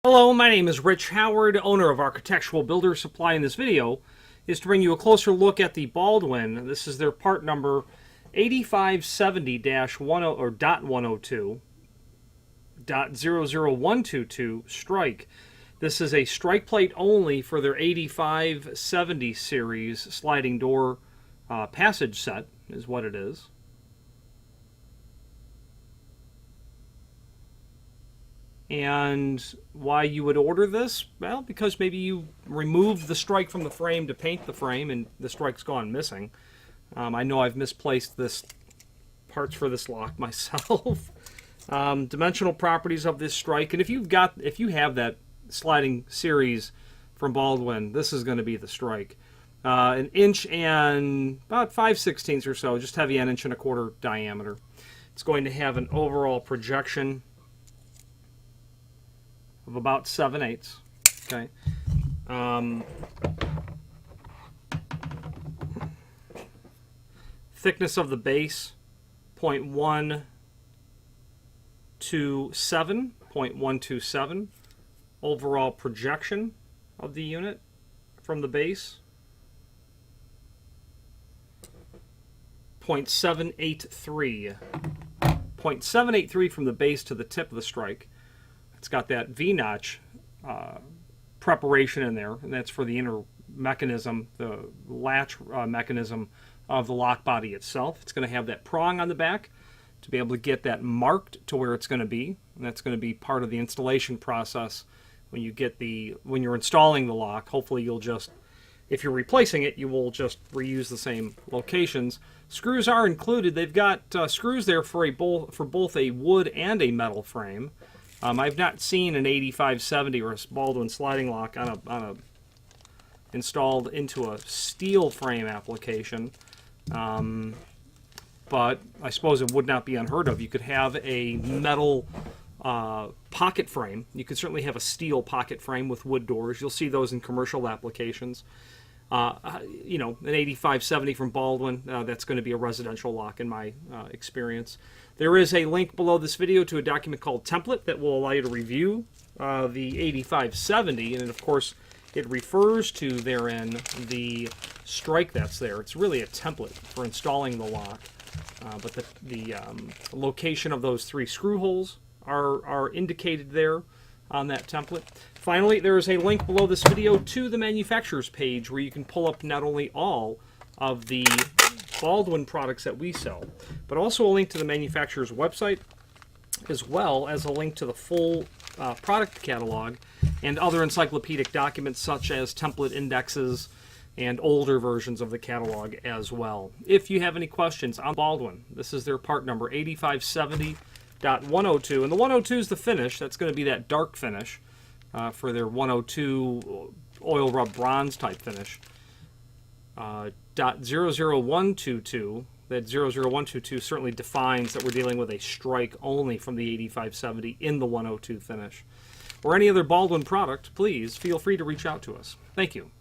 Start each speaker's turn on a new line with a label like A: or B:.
A: Hello, my name is Rich Howard, owner of Architectural Builder Supply. In this video is to bring you a closer look at the Baldwin. This is their part number 8570-10 or .102.00122 strike. This is a strike plate only for their 8570 series sliding door passage set is what it is. And why you would order this? Well, because maybe you removed the strike from the frame to paint the frame and the strike's gone missing. I know I've misplaced this parts for this lock myself. Dimensional properties of this strike, and if you have that sliding series from Baldwin, this is going to be the strike. 1 inch and about 5/16 or so, just heavy 1 1/4 inch diameter. It's going to have an overall projection of about 7/8. Okay. Thickness of the base 0.127. Overall projection of the unit from the base 0.783. 0.783 from the base to the tip of the strike. It's got that V-notch preparation in there, and that's for the inner mechanism, the latch mechanism of the lock body itself. It's going to have that prong on the back to be able to get that marked to where it's going to be, and that's going to be part of the installation process when you're installing the lock. Hopefully you'll just, if you're replacing it, you will just reuse the same locations. Screws are included. They've got screws there for both a wood and a metal frame. I've not seen an 8570 or a Baldwin sliding lock installed into a steel frame application, but I suppose it would not be unheard of. You could have a metal pocket frame. You could certainly have a steel pocket frame with wood doors. You'll see those in commercial applications. You know, an 8570 from Baldwin, that's going to be a residential lock in my experience. There is a link below this video to a document called Template that will allow you to review the 8570, and of course it refers to therein the strike that's there. It's really a template for installing the lock, but the location of those 3 screw holes are indicated there on that template. Finally, there is a link below this video to the manufacturer's page where you can pull up not only all of the Baldwin products that we sell, but also a link to the manufacturer's website, as well as a link to the full product catalog and other encyclopedic documents such as template indexes and older versions of the catalog as well. If you have any questions on Baldwin, this is their part number 8570.102, and the 102 is the finish. That's going to be that dark finish for their 102 oil rub bronze type finish. .00122, that 00122 certainly defines that we're dealing with a strike only from the 8570 in the 102 finish. Or any other Baldwin product, please feel free to reach out to us. Thank you.